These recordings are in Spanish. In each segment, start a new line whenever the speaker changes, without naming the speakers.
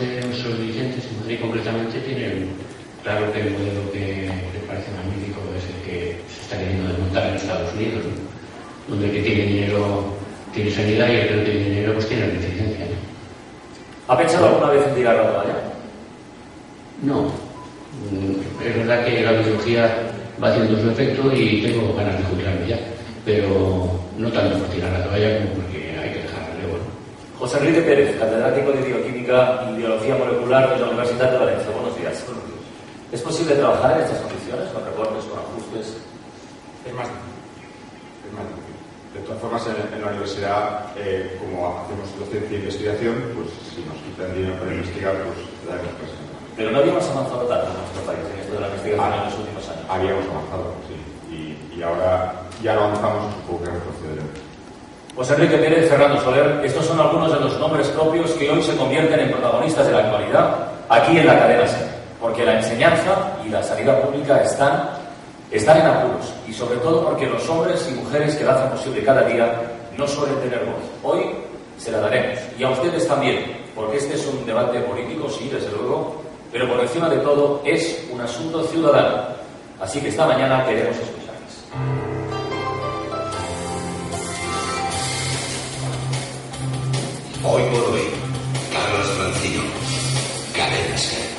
de nuestros dirigentes en Madrid concretamente tienen claro que el modelo que les parece magnífico es el que se está queriendo desmontar en Estados Unidos, ¿no? Donde el que tiene dinero tiene sanidad y el que no tiene dinero pues tiene beneficencia, ¿no?
¿Ha pensado alguna vez en tirar la toalla?
No. Es verdad que la biología va haciendo su efecto y tengo ganas de jubilarme ya, pero no tanto por tirar la toalla como porque hay que dejar el relevo, ¿no?
José Enrique Pérez, catedrático de Bioquímica y Biología Molecular de la Universidad de Valencia. Buenos días. ¿Es posible trabajar en estas condiciones, con recortes, con ajustes?
Es más difícil. De todas formas, en la universidad, como hacemos docencia e investigación, pues si nos quitan dinero para investigar, pues daremos clases.
Pero no habíamos avanzado tanto en nuestro país en esto de la investigación en los últimos años.
Habíamos avanzado, sí. Y ahora ya no avanzamos, supongo que retrocederemos.
José Enrique Pérez, Fernando Soler, estos son algunos de los nombres propios que hoy se convierten en protagonistas de la actualidad aquí en la cadena SER, porque la enseñanza y la sanidad pública están en apuros, y sobre todo porque los hombres y mujeres que la hacen posible cada día no suelen tener voz. Hoy se la daremos, y a ustedes también, porque este es un debate político, sí, desde luego, pero por encima de todo es un asunto ciudadano. Así que esta mañana queremos escucharles.
Hoy por hoy, Carlos Francino, Cadena SER.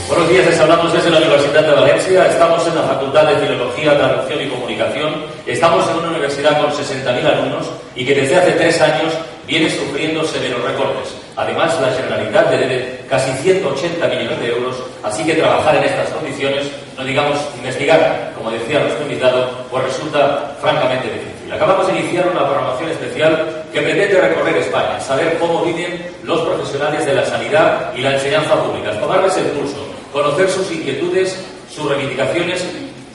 Buenos días, les hablamos desde la Universidad de Valencia. Estamos en la Facultad de Filología, Traducción y Comunicación. Estamos en una universidad con 60.000 alumnos y que desde hace 3 años viene sufriendo severos recortes. Además, la Generalitat debe casi 180 millones de euros, así que trabajar en estas condiciones, no digamos investigar, como decía nuestro invitado, pues resulta francamente difícil. Acabamos de iniciar una programación especial que pretende recorrer España, saber cómo viven los profesionales de la sanidad y la enseñanza pública, tomarles el pulso, conocer sus inquietudes, sus reivindicaciones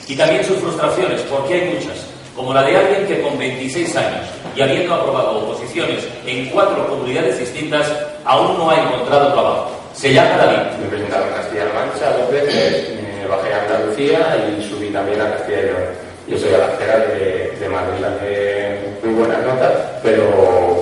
y también sus frustraciones, porque hay muchas, como la de alguien que con 26 años y habiendo aprobado oposiciones en 4 comunidades distintas, aún no ha encontrado trabajo. Se llama David.
Me he presentado en Castilla-La Mancha 2 veces, me bajé a Andalucía y subí también a Castilla y León. Yo soy a la acera de Madrid, saqué muy buenas notas, pero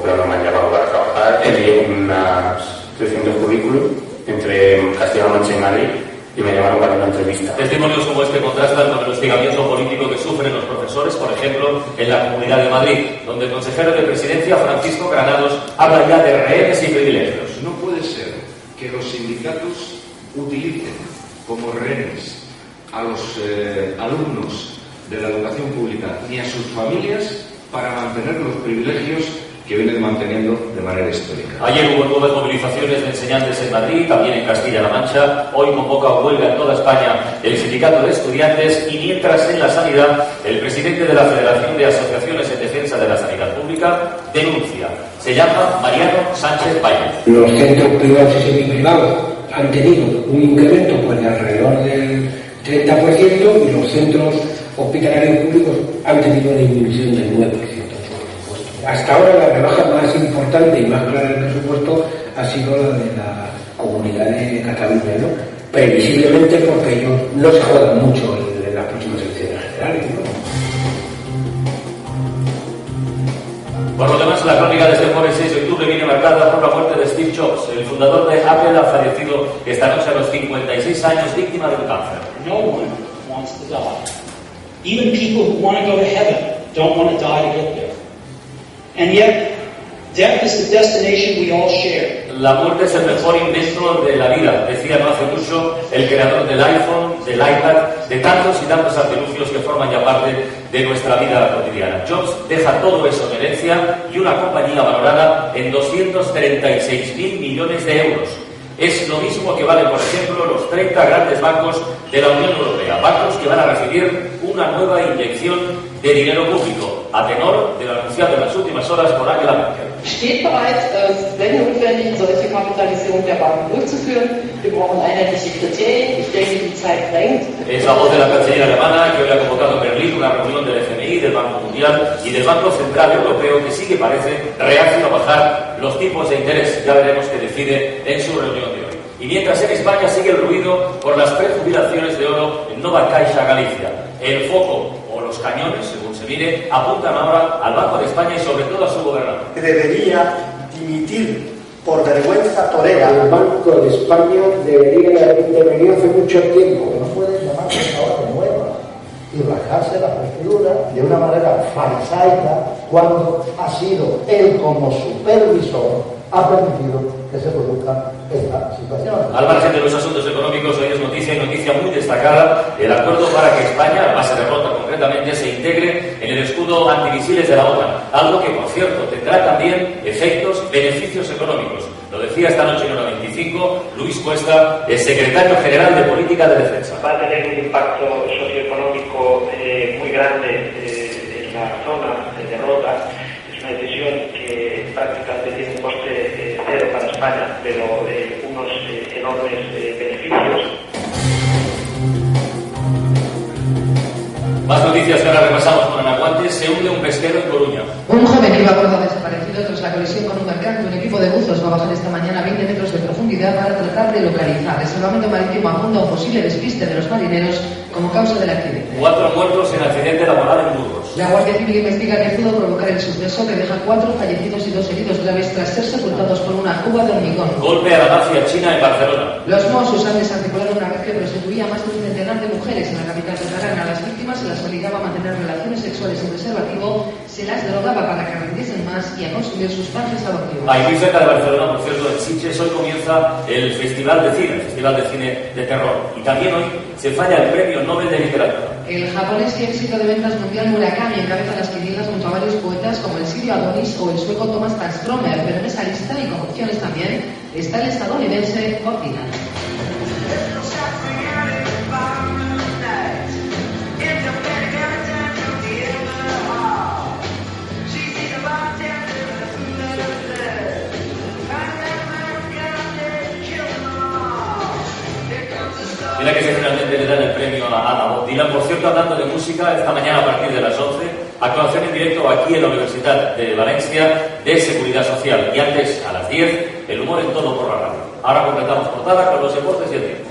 no me han llamado para trabajar. Envié unas 300 currículum entre Castilla-La Mancha y Madrid y me llamaron para una entrevista.
Testimonios como este contrastan con el hostigamiento político que sufren los profesores, por ejemplo, en la Comunidad de Madrid, donde el consejero de Presidencia, Francisco Granados, habla ya de rehenes y privilegios.
No puede ser que los sindicatos utilicen como rehenes a los alumnos de la educación pública ni a sus familias para mantener los privilegios que vienen manteniendo de manera histórica.
Ayer hubo 9 movilizaciones de enseñantes en Madrid, también en Castilla-La Mancha. Hoy convoca huelga en toda España el Sindicato de Estudiantes y mientras en la sanidad, el presidente de la Federación de Asociaciones en Defensa de la Sanidad Pública denuncia. Se llama Mariano Sánchez Valle.
Los centros privados y semiprivados han tenido un incremento pues, de alrededor del 30% y los centros hospitalarios públicos han tenido una disminución del 9%. Hasta ahora la rebaja más importante y más clara del presupuesto ha sido la de la Comunidad de Cataluña, ¿no? Previsiblemente porque ellos no se juegan mucho en las próximas elecciones generales, ¿no?
Por lo demás, la crónica de este jueves 6 de octubre viene marcada por la muerte de Steve Jobs. El fundador de Apple ha fallecido esta noche a los 56 años, víctima de un cáncer.
No one wants to die. Even people who want to go to heaven don't want to die to get there. And yet, death is the destination we all share.
La muerte es el mejor invento de la vida, decía no hace mucho el creador del iPhone, del iPad, de tantos y tantos artilugios que forman ya parte de nuestra vida cotidiana. Jobs deja todo eso en herencia y una compañía valorada en 236.000 millones de euros. Es lo mismo que valen, por ejemplo, los 30 grandes bancos de la Unión Europea, bancos que van a recibir una nueva inyección de dinero público, a tenor de lo anunciado en las últimas horas por Angela Merkel.
Steht bereit, wenn notwendig, solche Kapitalisierung der Banken durchzuführen. Wir brauchen einheitliche Kriterien. Ich denke, die Zeit drängt.
Es la voz de la canciller alemana que hoy ha convocado en Berlín una reunión del FMI, del Banco Mundial y del Banco Central Europeo que sí que parece reacio a bajar los tipos de interés. Ya veremos qué decide en su reunión de hoy. Y mientras en España sigue el ruido por las prejubilaciones de oro en Nova Caixa Galicia. El foco o los cañones, según se mire, apuntan ahora al Banco de España y sobre todo a su gobernador.
Que debería dimitir por vergüenza torera.
El Banco de España debería haber intervenido hace mucho tiempo.
No puede llamarse ahora de nueva y rasgarse las vestiduras de una manera farisaica cuando ha sido él como supervisor ha permitido que se produzca esta situación.
Al margen de los asuntos económicos, hoy es noticia y noticia muy destacada el acuerdo para que España, a base de Rota concretamente, se integre en el escudo antimisiles de la OTAN, algo que, por cierto, tendrá también efectos, beneficios económicos. Lo decía esta noche en Hora 25 Luis Cuesta, el secretario general de Política de Defensa.
Va a tener un impacto socioeconómico muy grande en la zona de Rota. Es una decisión que prácticamente tiene un coste cero para España, pero unos enormes beneficios.
Más noticias que ahora repasamos con Ana Guantes. Se hunde un pesquero en Coruña.
Un joven iba a bordo desaparecido tras la colisión con un mercante. Un equipo de buzos va a bajar esta mañana a 20 metros de profundidad para tratar de localizar. El salvamento marítimo apunta a un posible despiste de los marineros como causa del accidente.
4 muertos en accidente laboral en Burgos.
La Guardia Civil investiga qué pudo provocar el suceso, que deja 4 fallecidos y 2 heridos graves tras ser sepultados por una cuba de hormigón.
Golpe a la mafia china en Barcelona.
Los Mossos han desarticulado una red que prostituía a más de un centenar de mujeres en la capital catalana. A las víctimas se las obligaba a mantener relaciones sexuales sin preservativo, se las drogaba para que rindiesen más y a consumir sustancias abortivas.
Ahí muy cerca de Barcelona, por cierto, en Sitges, hoy comienza el Festival de Cine de Terror. Y también hoy se falla el Premio Nobel de Literatura.
El japonés y éxito de ventas mundial Murakami encabeza las quinielas junto a varios poetas como el sirio Adonis o el sueco Thomas Tranströmer, pero en esa lista, y con opciones también, está el estadounidense Bob Dylan.
Mira que finalmente le dan el premio a Bob Dylan. Por cierto, hablando de música, esta mañana a partir de las 11, actuación en directo aquí en la Universidad de Valencia de Seguridad Social. Y antes, a las 10, el humor en todo por la radio. Ahora completamos portada con los deportes y el tiempo.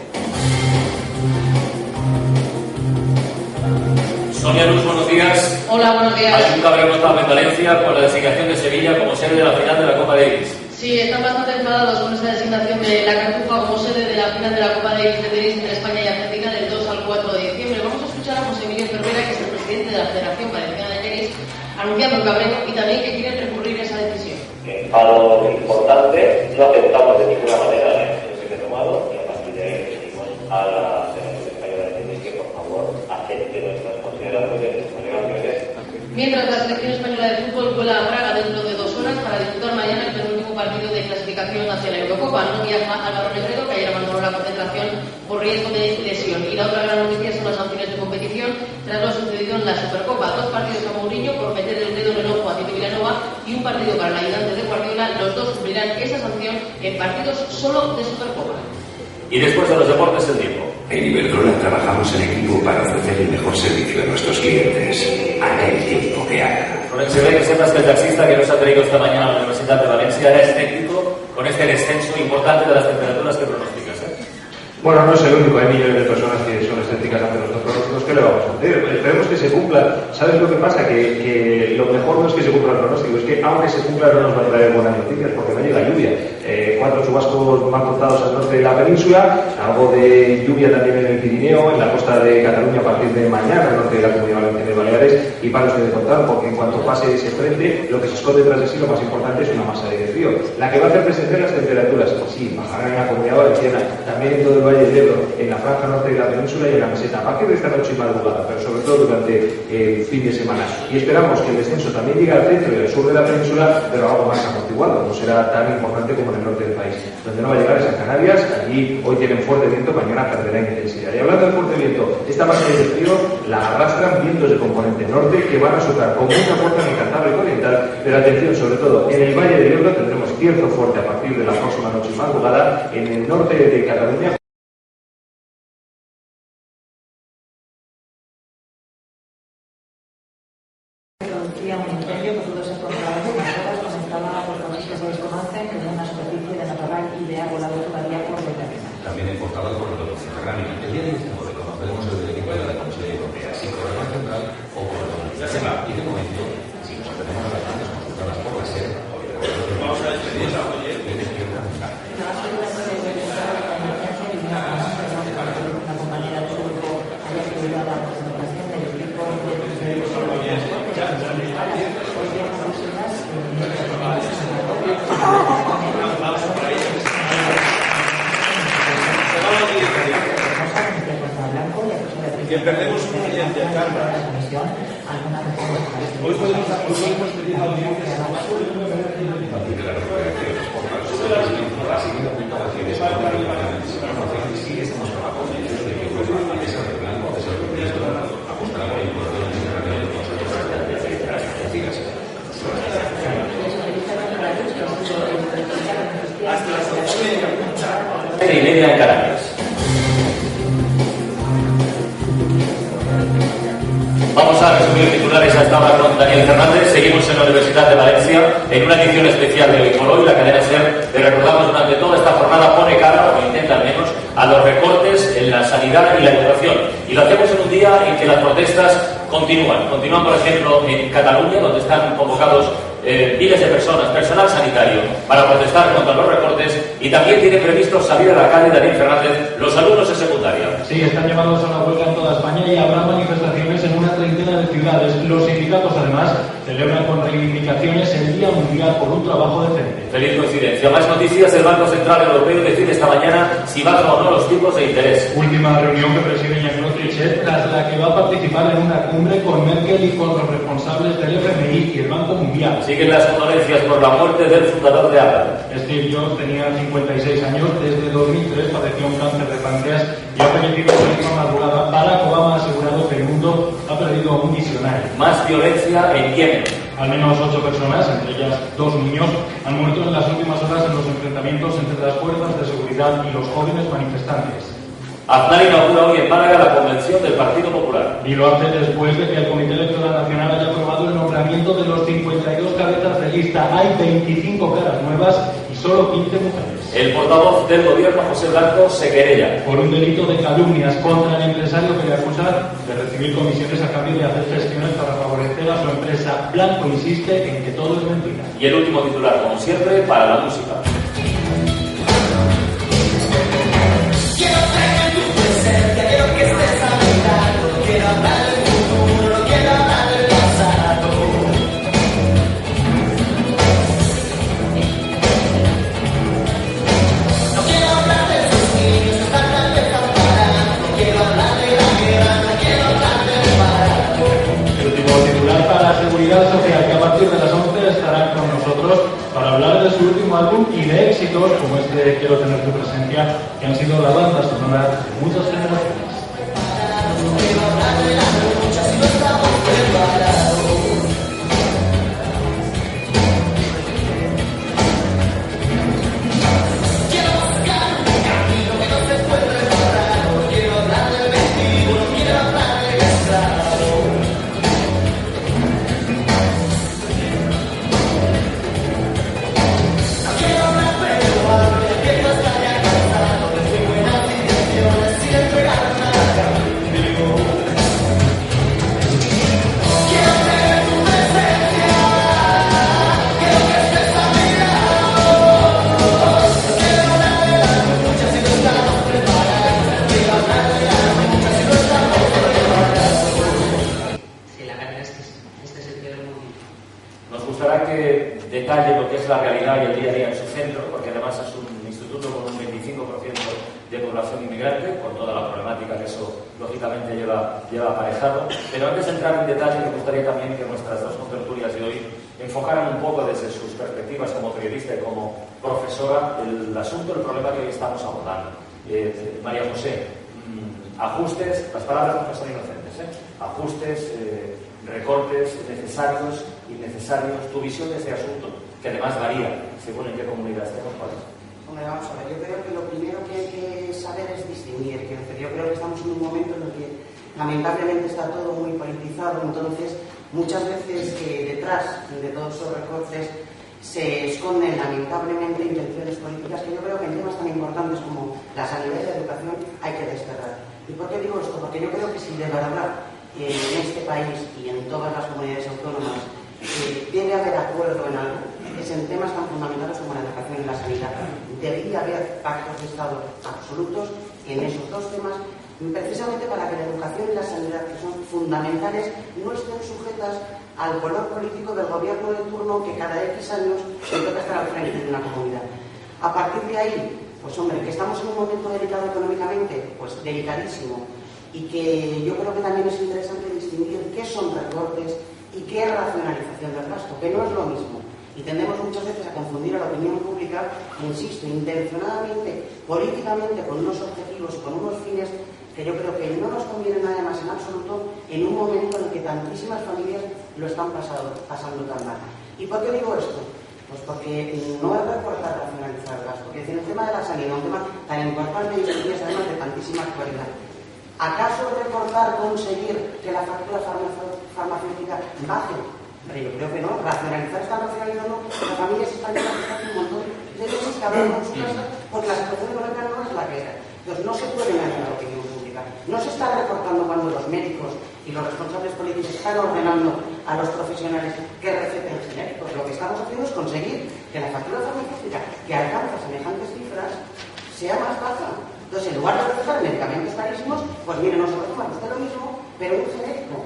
Sonia Luz, buenos días.
Hola, buenos días.
Hay un cabreo notable en Valencia con la designación de Sevilla como sede de la final de la Copa Davis.
Sí, están bastante enfadados con esa designación de la Cartuja como sede de la final de la Copa Davis de tenis entre España y Argentina del 2 al 4 de diciembre. Vamos a escuchar a José Miguel Cervera, que es el presidente de la Federación Valenciana de Tenis, anunciando un cabreo y también que quieren recurrir a esa decisión.
Algo importante, no aceptamos de ninguna manera la decisión que se ha tomado y a partir de ahí pedimos a la Federación Española de Tenis que por favor acepte nuestras consideraciones.
Mientras la selección española de fútbol vuela a Praga dentro de 2 horas para disputar mañana el penúltimo partido de clasificación hacia la Eurocopa. No viaja Álvaro Negredo, que ayer abandonó la concentración por riesgo de lesión. Y la otra gran noticia son las sanciones de competición tras lo sucedido en la Supercopa. 2 partidos a Mourinho por meter el dedo en el ojo a Tito Vilanova y un partido para el ayudante de Guardiola. Los dos cumplirán esa sanción en partidos solo de Supercopa.
Y después de los deportes, el tiempo.
En Iberdrola trabajamos en equipo para ofrecer el mejor servicio a nuestros clientes. Haga el tiempo que haga.
Por el que sepas que el taxista que nos ha traído esta mañana a la Universidad de Valencia era escéptico con este descenso importante de las temperaturas que pronosticas, ¿eh?
Bueno, no es el único, hay millones de personas que son escépticas ante nuestros pronósticos. ¿Qué le vamos a hacer? Esperemos que se cumpla. ¿Sabes lo que pasa? Que lo mejor no es que se cumpla el pronóstico, es que aunque se cumpla no nos va a traer buenas noticias porque no llega lluvia. 4 chubascos más contados al norte de la península, algo de lluvia también en el Pirineo, en la costa de Cataluña a partir de mañana, al norte de la Comunidad Valenciana de Baleares, y para ustedes contar, porque en cuanto pase ese frente, lo que se esconde tras de sí, lo más importante es una masa de aire frío, la que va a hacer presenciar las temperaturas. Sí, bajarán en la Comunidad Valenciana, también en todo el Valle del Ebro, en la franja norte de la península y en la meseta, a partir de esta noche y madrugada, pero sobre todo durante el fin de semana. Y esperamos que el descenso también llegue al centro y al sur de la península, pero algo más amortiguado, no será tan importante como en el norte del país. Donde no va a llegar es a Canarias, allí hoy tienen fuerte viento, mañana perderá intensidad. Y hablando de fuerte viento, esta masa de frío la arrastran vientos de componente norte que van a soplar con mucha fuerza en el Cantábrico Oriental, pero atención, sobre todo en el Valle del Ebro tendremos cierto fuerte a partir de la próxima noche y madrugada, en el norte de Cataluña.
Producía un incendio que pudo ser controlado con horas, comenzaba por causas que se desconocen, que una superficie de matorral y de agua volado todavía por determinar.
También importado por la Mediterránea. El día de hoy estamos reconocemos el equipo de la Comisión Europea, sin problema central o por la SEMA. Y de momento, si nos atenemos a las fuentes consultadas por la SER, vamos a despedir a
que perdemos un cliente a Carla. Hoy podemos pedir audiencias a más
sí estamos convencidos de que esa regla de ser apostar por el poder de
hasta las
8:30 en Canarias. Vamos a resumir titulares a esta hora con Daniel Fernández. Seguimos en la Universidad de Valencia en una edición especial de Hoy por Hoy. La cadena SER, le recordamos, durante toda esta jornada pone cara, o intenta al menos, a los recortes en la sanidad y la educación. Y lo hacemos en un día en que las protestas continúan. Continúan, por ejemplo, en Cataluña, donde están convocados miles de personas, personal sanitario, para protestar contra los recortes, y también tiene previsto salir a la calle Daniel Fernández los alumnos de secundaria.
Sí, están llamados a la huelga en toda España y habrá manifestaciones en una treintena de ciudades. Los sindicatos, además, celebran con reivindicaciones el Día Mundial por un Trabajo Decente.
Feliz coincidencia. Más noticias. El Banco Central Europeo decide esta mañana si baja o no los tipos de interés.
Última reunión que preside Jean-Claude Trichet, tras la que va a participar en una cumbre con Merkel y con los responsables del FMI y el Banco Mundial.
Siguen las condolencias por la muerte del fundador de Apple.
Steve Jobs tenía 56 años. Desde 2003 padeció un cáncer de páncreas y ha fallecido en la última madrugada. Barack Obama ha asegurado que el mundo ha perdido a un visionario.
Más violencia en Yemen.
Al menos 8 personas, entre ellas 2 niños, han muerto en las últimas horas en los enfrentamientos entre las fuerzas de seguridad y los jóvenes manifestantes.
Aznar inaugura hoy en Málaga la convención del Partido Popular.
Y lo hace después de que el Comité Electoral Nacional haya aprobado el nombramiento de los 52 cabezas de lista. Hay 25 caras nuevas y solo 15 mujeres.
El portavoz del gobierno, José Blanco, se querella
por un delito de calumnias contra el empresario que le acusa de recibir comisiones a cambio de hacer gestiones para favorecer a su empresa. Blanco insiste en que todo es mentira.
Y el último titular, como siempre, para la música.
Quiero que estés a mi lado, no quiero hablar del futuro, no quiero hablar del pasado. No quiero hablar de esos niños que están tan desamparados, no quiero hablar de la guerra, no quiero hablar del barato.
El último titular para la Seguridad Social, que a partir de las 11 estará con nosotros para hablar de su último álbum y de éxitos como este Quiero tener tu presencia, que han sido la banda sonora de muchas generaciones.
La realidad y el día a día en su centro, porque además es un instituto con un 25% de población inmigrante, con toda la problemática que eso lógicamente lleva aparejado. Pero antes de entrar en detalle, me gustaría también que nuestras dos contertulias de hoy enfocaran un poco desde sus perspectivas como periodista y como profesora el asunto, el problema que hoy estamos abordando. María José, ajustes, las palabras no son inocentes, ajustes, recortes necesarios, innecesarios, tu visión de este asunto, que además varía según en qué comunidad estemos.
Hombre, vamos a ver, yo creo que lo primero que hay que saber es distinguir. Yo creo que estamos en un momento en el que lamentablemente está todo muy politizado, entonces muchas veces detrás de todos esos recortes se esconden lamentablemente intenciones políticas que yo creo que en temas tan importantes como la sanidad y la educación hay que desterrar. ¿Y por qué digo esto? Porque yo creo que si de verdad en este país y en todas las comunidades autónomas debe haber acuerdo en algo, es en temas tan fundamentales como la educación y la sanidad. Debería haber pactos de Estado absolutos en esos dos temas, precisamente para que la educación y la sanidad, que son fundamentales, no estén sujetas al color político del gobierno de turno que cada X años le toca estar al frente de una comunidad. A partir de ahí, pues hombre, que estamos en un momento delicado económicamente, pues delicadísimo. y que yo creo que también es interesante distinguir qué son recortes y qué es racionalización del gasto, que no es lo mismo. Y tendemos muchas veces a confundir a la opinión pública, insisto, intencionadamente, políticamente, con unos objetivos y con unos fines que yo creo que no nos convienen además en absoluto en un momento en el que tantísimas familias lo están pasando tan mal. ¿Y por qué digo esto? Pues porque no es recortar, racionalizar el gasto. Que decir, el tema de la sanidad, un tema tan importante y estos días además de tantísima actualidad. ¿Acaso recortar conseguir que la factura farmacéutica baje? Pero yo creo que no. Racionalizar está racionalizando. Las familias están haciendo un montón de veces que hablan con su casa porque la situación económica no es la que era. Entonces no se puede engañar a la opinión pública. No se está recortando cuando los médicos y los responsables políticos están ordenando a los profesionales que receten genéricos. Lo que estamos haciendo es conseguir que la factura farmacéutica, que alcanza semejantes cifras, sea más baja. Entonces, en lugar de recetar medicamentos carísimos, pues mire, nosotros tomamos usted lo mismo, pero un genérico.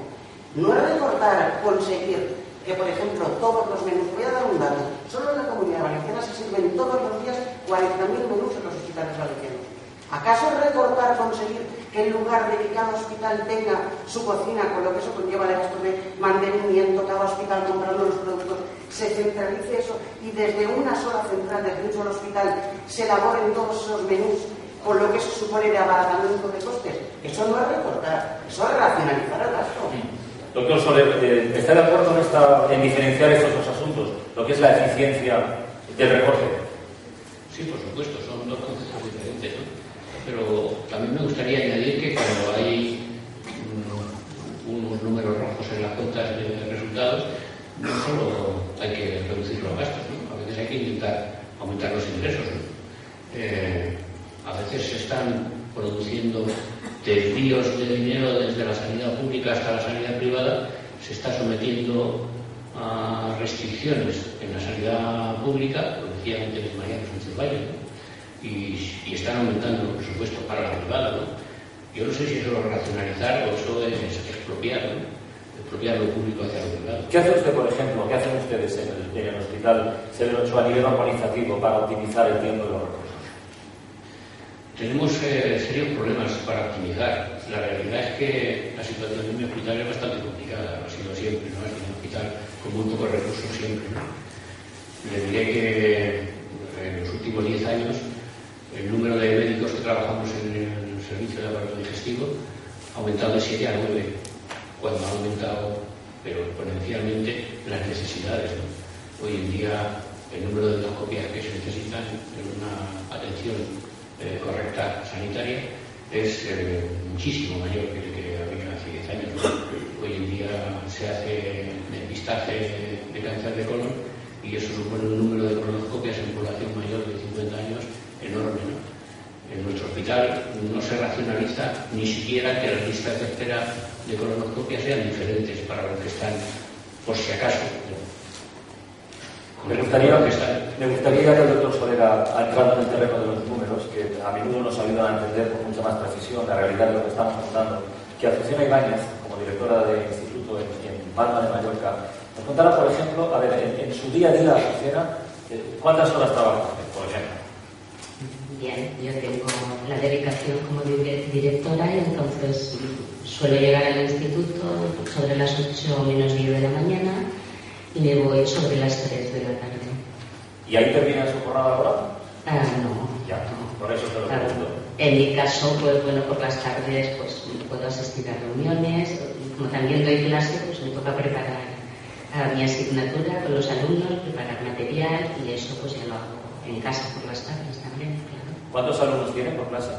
No es recortar, conseguir que, por ejemplo, todos los menús, voy a dar un dato, solo en la Comunidad Valenciana se sirven todos los días 40.000 menús en los hospitales valencianos. ¿Acaso recortar, conseguir que en lugar de que cada hospital tenga su cocina, con lo que eso conlleva de gastos de mantenimiento, cada hospital comprando los productos, se centralice eso y desde una sola central, desde un solo hospital, se elaboren todos esos menús, con lo que eso supone de abaratamiento de costes? Eso no es recortar, eso es racionalizar el gasto.
Doctor Soler, ¿está de acuerdo en diferenciar estos dos asuntos? Lo que es la eficiencia del recorte.
Sí, por supuesto, son dos conceptos diferentes, ¿no? Pero también me gustaría añadir que cuando hay unos números rojos en las cuentas de resultados, no solo hay que reducir los gastos, ¿no? A veces hay que intentar aumentar los ingresos, ¿no? A veces se están produciendo desvíos de dinero desde la sanidad pública hasta la sanidad privada, se está sometiendo a restricciones en la sanidad pública, lo decía antes Mariano Sánchez Valle, ¿no? Y están aumentando los presupuestos para la privada, ¿no? Yo no sé si eso es racionalizar o eso es expropiar, ¿no? Expropiar lo público hacia lo privado.
¿Qué hace usted, por ejemplo, qué hacen ustedes en el hospital Severo Ochoa a nivel organizativo para optimizar el tiempo de los recursos?
Tenemos serios problemas para optimizar. La realidad es que la situación de mi hospital es bastante complicada, lo ha sido siempre, ¿no? Es un hospital con muy pocos recursos siempre, ¿no? Le diré que en los últimos 10 años el número de médicos que trabajamos en el servicio de aparato digestivo ha aumentado de 7 a 9, cuando ha aumentado, pero exponencialmente, las necesidades, ¿no? Hoy en día el número de endoscopias que se necesitan en una atención correcta sanitaria es muchísimo mayor que el que había hace 10 años, ¿no? Hoy en día se hace depistaje de cáncer de colon y eso supone un número de colonoscopias en población mayor de 50 años enorme, ¿no? En nuestro hospital no se racionaliza ni siquiera que las listas de espera de colonoscopia sean diferentes para los que están, por si acaso.
Me gustaría que el doctor Soler ha entrado en el terreno de los números, que a menudo nos ayudan a entender con mucha más precisión la realidad de lo que estamos contando. Que Azucena Ibáñez, como directora del instituto en Palma de Mallorca, nos contara, por ejemplo, a ver, en su día a día, Azucena, ¿cuántas horas trabaja, por ejemplo?
Bien, yo tengo la dedicación como directora y entonces suelo llegar al instituto sobre las 8 menos 10 de la mañana y me voy sobre las 3 de la tarde.
¿Y ahí termina su jornada laboral?
No.
Ya, por eso te lo pregunto.
En mi caso, pues bueno, por las tardes pues puedo asistir a reuniones, como también doy clase, pues me toca preparar mi asignatura con los alumnos, preparar material y eso pues ya lo hago en casa por las tardes también, claro.
¿Cuántos alumnos tienen por clase?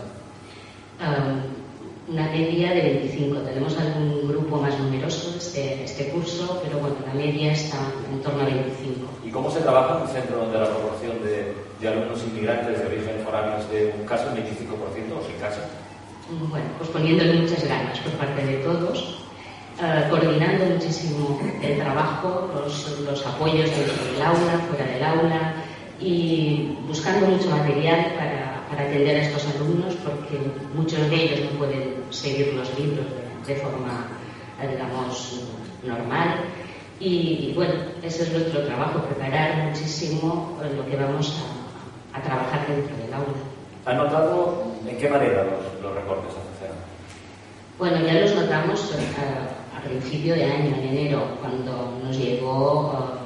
Una media de 25. Tenemos algún grupo más numeroso este curso, pero bueno, la media está en torno a 25.
¿Y cómo se trabaja en un centro donde la proporción de alumnos inmigrantes de origen foráneo es de un caso, el 25% o sin casa?
Bueno, pues poniéndole muchas ganas por parte de todos, coordinando muchísimo el trabajo, los apoyos dentro del aula, fuera del aula y buscando mucho material para atender a estos alumnos porque muchos de ellos no pueden seguir los libros de forma, digamos, normal y bueno, ese es nuestro trabajo, preparar muchísimo lo que vamos a trabajar dentro del aula.
¿Han notado en qué manera los recortes, Azucena?
Bueno, ya los notamos a principio de año, en enero, cuando nos llegó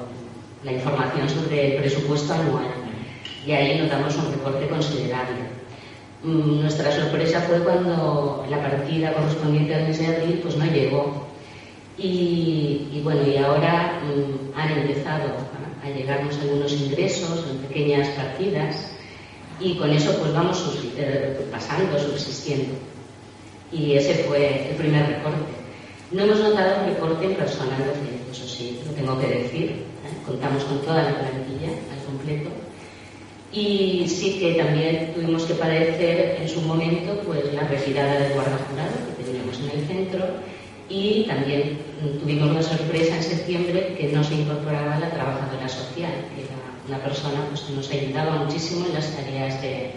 la información sobre el presupuesto anual. Y ahí notamos un recorte considerable. Nuestra sorpresa fue cuando la partida correspondiente al mes de abril pues no llegó. Y bueno, y ahora han empezado a llegarnos algunos ingresos en pequeñas partidas y con eso pues vamos subsistiendo. Y ese fue el primer recorte. No hemos notado un recorte en personal docente, eso sí, lo tengo que decir. Contamos con toda la plantilla al completo. Y sí que también tuvimos que padecer en su momento pues la retirada del guarda jurado que teníamos en el centro y también tuvimos la sorpresa en septiembre que no se incorporaba la trabajadora social, que era una persona pues, que nos ayudaba muchísimo en las tareas de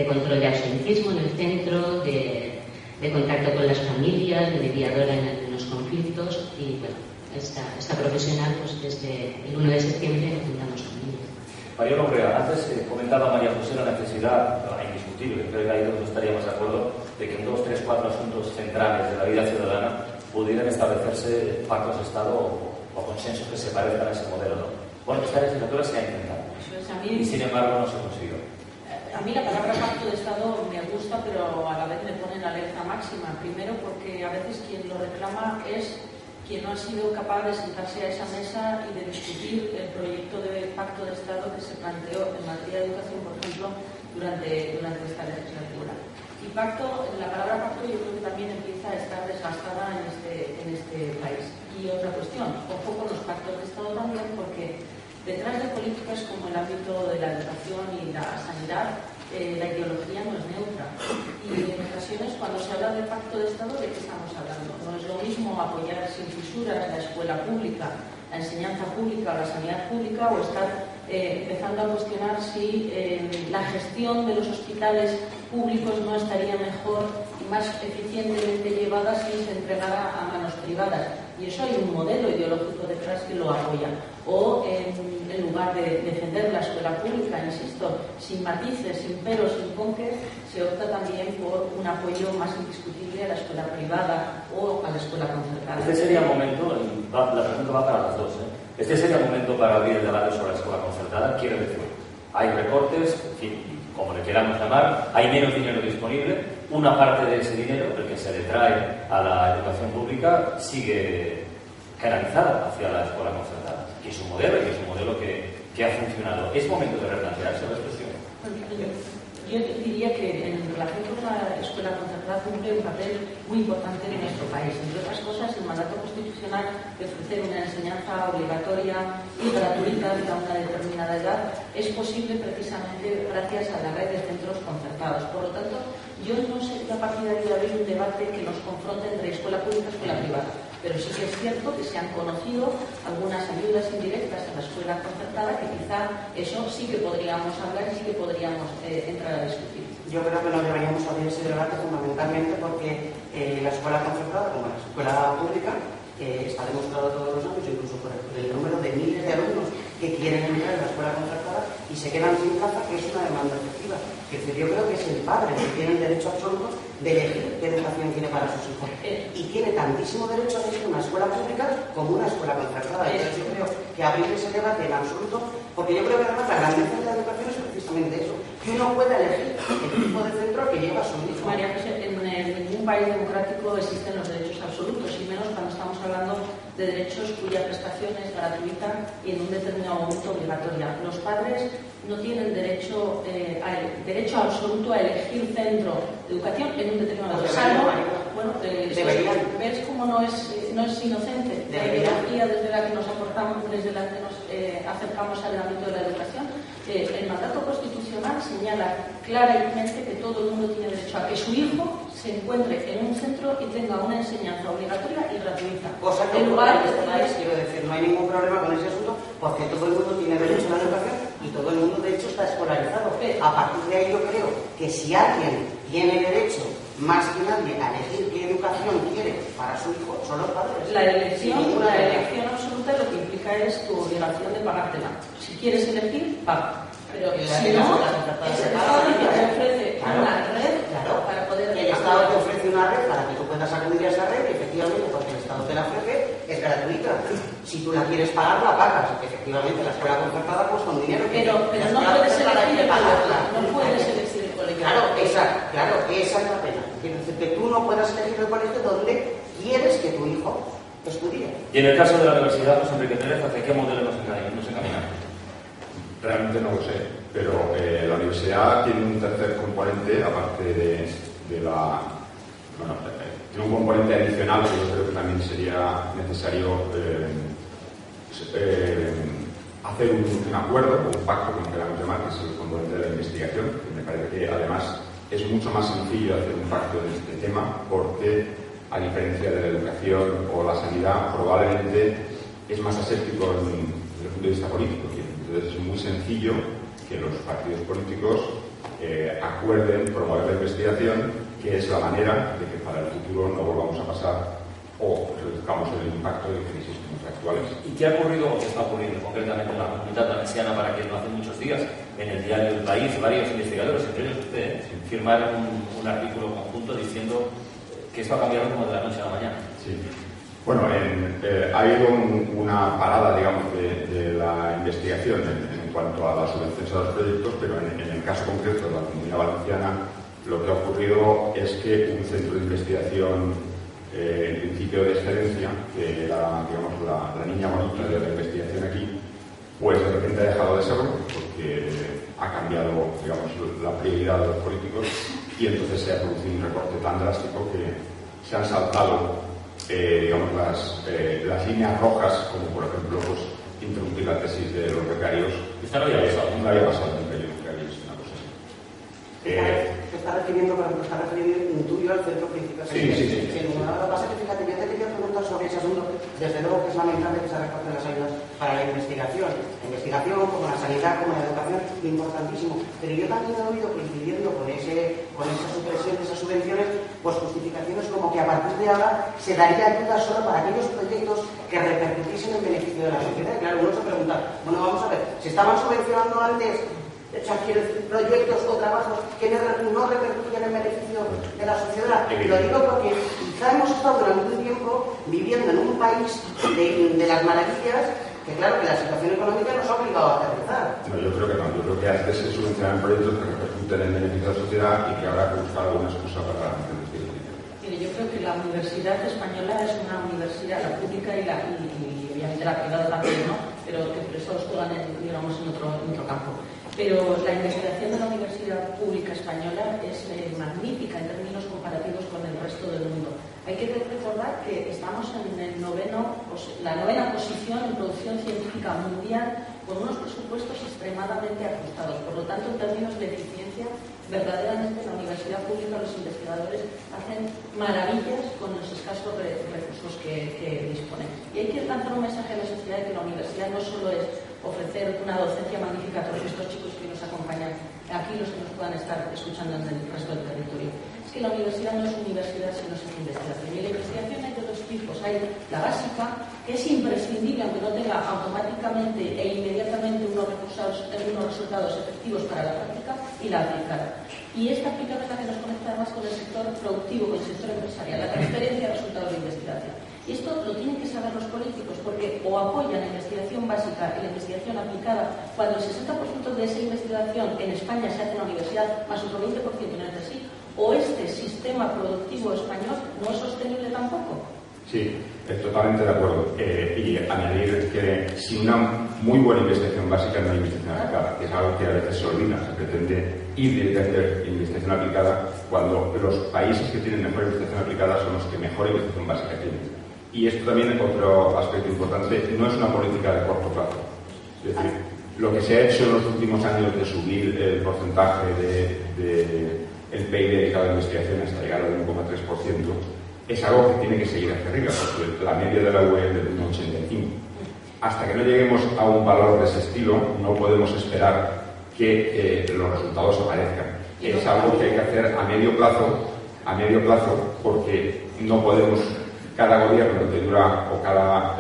control de absentismo en el centro, de contacto con las familias, de mediadora en algunos conflictos y bueno, esta profesional pues desde el 1 de septiembre lo contamos con ella.
María Lombrea, antes comentaba María José la necesidad, indiscutible, creo que ahí todos estaríamos de acuerdo, de que en 2, 3, 4 asuntos centrales de la vida ciudadana pudieran establecerse pactos de Estado o consensos que se parezcan a ese modelo, ¿no? Bueno, esta legislatura se ha intentado y sin embargo no se consiguió.
A mí la palabra pacto de Estado me gusta, pero a la vez me pone en alerta máxima. Primero porque a veces quien lo reclama es quien no ha sido capaz de sentarse a esa mesa y de discutir el proyecto de pacto de Estado que se planteó en materia de educación, por ejemplo, durante esta legislatura. Y la palabra pacto yo creo que también empieza a estar desgastada en este país. Y otra cuestión, ojo con los pactos de Estado también, porque detrás de políticas como el ámbito de la educación y la sanidad, la ideología no es neutra. Y en ocasiones, cuando se habla de pacto de Estado, ¿de qué estamos hablando? No es lo mismo apoyar sin fisuras la escuela pública, la enseñanza pública o la sanidad pública, o estar empezando a cuestionar si la gestión de los hospitales públicos no estaría mejor y más eficientemente llevada si se entregara a manos privadas. Y eso hay un modelo ideológico detrás que lo apoya. O en lugar de defender la escuela pública, insisto, sin matices, sin peros, sin conques, se opta también por un apoyo más indiscutible a la escuela privada o a la escuela concertada.
Este sería el momento, la pregunta va para las dos, este sería el momento para abrir el debate sobre la escuela concertada. Quiero decir, hay recortes, en fin, como le queramos llamar, hay menos dinero disponible, una parte de ese dinero, el que se le trae a la educación pública, sigue canalizada hacia la escuela concertada, que es un modelo y es un modelo que ha funcionado. Es momento de replantearse la expresión.
Yo diría que en relación con la escuela concertada cumple un papel muy importante en nuestro país. Entre otras cosas, el mandato constitucional de ofrecer una enseñanza obligatoria y gratuita a una determinada edad es posible precisamente gracias a la red de centros concertados. Por lo tanto, yo no sería partidario de abrir un debate que nos confronte entre escuela pública y escuela privada. Pero sí que es cierto que se han conocido algunas ayudas indirectas a la escuela concertada que quizá eso sí que podríamos hablar y sí que podríamos entrar a discutir.
Yo creo que no deberíamos abrir ese debate fundamentalmente porque la escuela concertada, como la escuela pública, está demostrado todos los años, incluso por el número de miles de alumnos que quieren entrar en la escuela concertada y se quedan sin plaza, que es una demanda efectiva. Es decir, yo creo que es el padre que tiene el derecho absoluto de elegir qué educación quiere para sus hijos. Y tiene tantísimo derecho a elegir una escuela pública como una escuela concertada. Entonces yo creo que abrir ese debate en absoluto, porque yo creo que además la grandeza de la educación es precisamente eso, que uno pueda elegir el tipo de centro que lleva a su hijo.
María José, en ningún país democrático existen los derechos absolutos, y menos cuando estamos hablando de derechos cuya prestación es gratuita y en un determinado momento obligatoria. Los padres no tienen derecho absoluto a elegir centro de educación en un determinado momento. Bueno, ¿ves cómo no es inocente la ideología desde la que nos aportamos, desde la que nos acercamos al ámbito de la educación? El mandato constitucional señala claramente que todo el mundo tiene derecho a que su hijo se encuentre en un centro y tenga una enseñanza obligatoria y gratuita.
Cosa que en este país, quiero decir, no hay ningún problema con ese asunto porque todo el mundo tiene derecho a la educación y todo el mundo de hecho está escolarizado. A partir de ahí yo creo que si alguien tiene derecho más que nadie a elegir qué educación quiere para su hijo son los padres.
La elección absoluta lo que implica es tu obligación de pagártela. Si quieres elegir, paga. Pero si no, el Estado te ofrece una red para poder...
El Estado te ofrece una red para que tú puedas necesitas acudir a esa red y efectivamente, porque el Estado te la ofrece, es gratuita. Si tú la quieres pagar, la pagas. Efectivamente, la escuela concertada cuesta un dinero.
Pero no puedes elegir el colegio. No puedes elegir el colegio.
Claro, esa es la pena. Quiero decir que tú no puedas elegir el colegio donde quieres que tu hijo estudie.
Y en el caso de la universidad, José Enrique Pérez, ¿hacia qué modelo nos encaminamos?
Realmente no lo sé, pero la universidad tiene un tercer componente, aparte de la... Bueno, tiene un componente adicional que yo creo que también sería necesario hacer un acuerdo o un pacto, como queramos llamar, que es el componente de la investigación, que me parece que además es mucho más sencillo hacer un pacto de este tema, porque a diferencia de la educación o la sanidad, probablemente es más aséptico desde el punto de vista político. Entonces es muy sencillo que los partidos políticos acuerden promover la investigación, que es la manera de que para el futuro no volvamos a pasar o reduzcamos el impacto de crisis actuales.
¿Y qué ha ocurrido o qué está ocurriendo concretamente en la comunidad valenciana para que no hace muchos días en el diario El País varios investigadores, entre ellos usted, firmaron un artículo conjunto diciendo que esto ha cambiado como de la noche a la mañana?
Sí. Bueno, ha habido una parada, digamos, de la investigación en cuanto a las subvenciones a los proyectos, pero en el caso concreto de la Comunidad Valenciana, lo que ha ocurrido es que un centro de investigación en principio de excelencia, que era, digamos, la niña bonita de la investigación aquí, pues de repente ha dejado de serlo, porque ha cambiado, digamos, la prioridad de los políticos, y entonces se ha producido un recorte tan drástico que se han saltado digamos, las líneas rojas, como por ejemplo pues, interrumpir la tesis de los becarios.
Esto no había pasado.
No había pasado nunca en los becarios, una cosa así.
Se está refiriendo, para lo que está refiriendo, intuyo al centro principal.
Sí.
Lo que pasa es que, fíjate, yo te quería preguntar sobre ese asunto. Desde luego que es lamentable que se recorten las ayudas para la investigación. La investigación, como la sanidad, como la educación, es importantísimo. Pero yo también he oído, coincidiendo con esa supresión de esas subvenciones, pues justificaciones como que a partir de ahora se daría ayuda solo para aquellos proyectos que repercutiesen en beneficio de la sociedad. Y claro, uno se pregunta, bueno, vamos a ver, ¿se estaban subvencionando antes proyectos o trabajos que no repercutían en beneficio de la sociedad? Lo digo porque quizá hemos estado durante un tiempo viviendo en un país de las maravillas, que claro que la situación económica nos ha obligado a aterrizar.
No, yo creo que no. Yo creo que antes se subvencionaban proyectos que repercuten en beneficio de la sociedad y que habrá que buscar alguna excusa para la investigación.
Mire, yo creo que la universidad española es una universidad, la pública y obviamente la privada también, ¿no? Pero que por eso juegan digamos, en otro campo. Pero la investigación de la universidad pública española es magnífica en términos comparativos con el resto del mundo. Hay que recordar que estamos en la novena posición en producción científica mundial, con unos presupuestos extremadamente ajustados. Por lo tanto, en términos de eficiencia, verdaderamente la universidad pública, los investigadores hacen maravillas con los escasos recursos que disponen. Y hay que lanzar un mensaje a la sociedad de que la universidad no solo es ofrecer una docencia magnífica a todos estos chicos que nos acompañan aquí, los que nos puedan estar escuchando en el resto del territorio. Es que la universidad no es universidad si no se hace investigación. Y la investigación hay de dos tipos. Hay la básica, que es imprescindible, aunque no tenga automáticamente e inmediatamente unos resultados efectivos para la práctica, y la aplicada. Y esta aplicada es la que nos conecta además con el sector productivo, con el sector empresarial, la transferencia de resultados de investigación. Y esto lo tienen que saber los políticos, porque o apoyan la investigación básica y la investigación aplicada, cuando el 60% de esa investigación en España se hace en la universidad, más otro 20% en el sí, o este sistema productivo español no es sostenible tampoco.
Sí, totalmente de acuerdo. Y añadir que sin una muy buena investigación básica no hay investigación aplicada, que es algo que a veces se olvida. Se pretende ir directamente a investigación aplicada cuando los países que tienen mejor investigación aplicada son los que mejor investigación básica tienen. Y esto también, otro aspecto importante, no es una política de corto plazo. Es decir, lo que se ha hecho en los últimos años de subir el porcentaje del PIB dedicado a investigación hasta llegar al 1,3%, es algo que tiene que seguir hacia arriba, porque la media de la UE es del 1,85. Hasta que no lleguemos a un valor de ese estilo, no podemos esperar que los resultados aparezcan. Es algo que hay que hacer a medio plazo, porque no podemos, cada gobierno que dura, o cada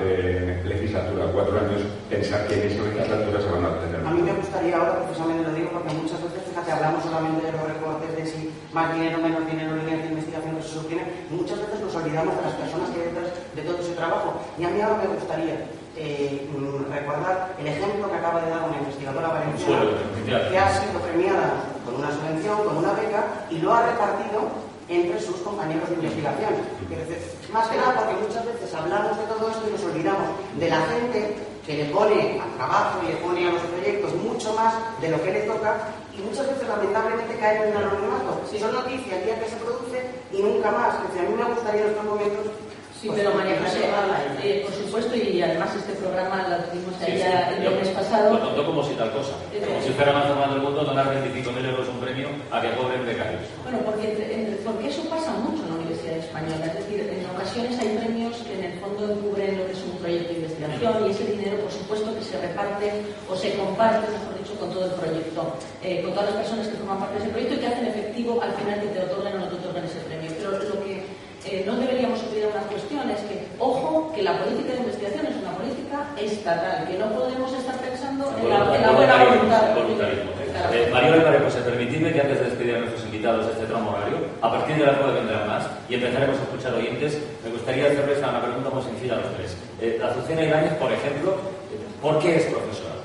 legislatura, 4 años, pensar que en esa legislatura se van a obtener.
A mí me gustaría ahora, precisamente lo digo, porque muchas veces, fíjate, hablamos solamente de los recortes, de si más dinero, menos dinero, líneas de investigación que se sostienen, y muchas veces nos olvidamos olvidamos de las personas que hay detrás de todo ese trabajo. Y a mí ahora me gustaría recordar el ejemplo que acaba de dar una investigadora valenciana que ha sido premiada con una subvención, con una beca, y lo ha repartido entre sus compañeros de investigación. Más que nada porque muchas veces hablamos de todo esto y nos olvidamos de la gente que le pone al trabajo y le pone a los proyectos mucho más de lo que le toca, y muchas veces lamentablemente caen en el anonimato. Si son noticias el día que se produce y nunca más. A mí me gustaría en estos momentos.
Sí, pero María José, por supuesto, y además este programa lo tuvimos allá el mes pasado.
Lo contó como si tal cosa, como si fuera más normal del mundo donar 25.000 euros un premio a que cobren becarios.
Bueno, porque eso pasa mucho en la Universidad Española, es decir, en ocasiones hay premios que en el fondo cubren lo que es un proyecto de investigación, y ese dinero, por supuesto, que se reparte o se comparte, mejor dicho, con todo el proyecto, con todas las personas que forman parte de ese proyecto y que hacen efectivo al final que te otorguen o no te otorguen ese premio. Pero lo que no deberíamos olvidar una cuestión, es que, ojo, que la política de investigación es una política estatal, que no podemos estar pensando en la buena voluntad.
María José, permitidme que antes de despedir a nuestros invitados de este tramo horario, a partir de las 9 vendrán más y empezaremos a escuchar oyentes. Me gustaría hacerles una pregunta muy sencilla a los tres. Azucena Ibáñez, por ejemplo, ¿por qué es profesora?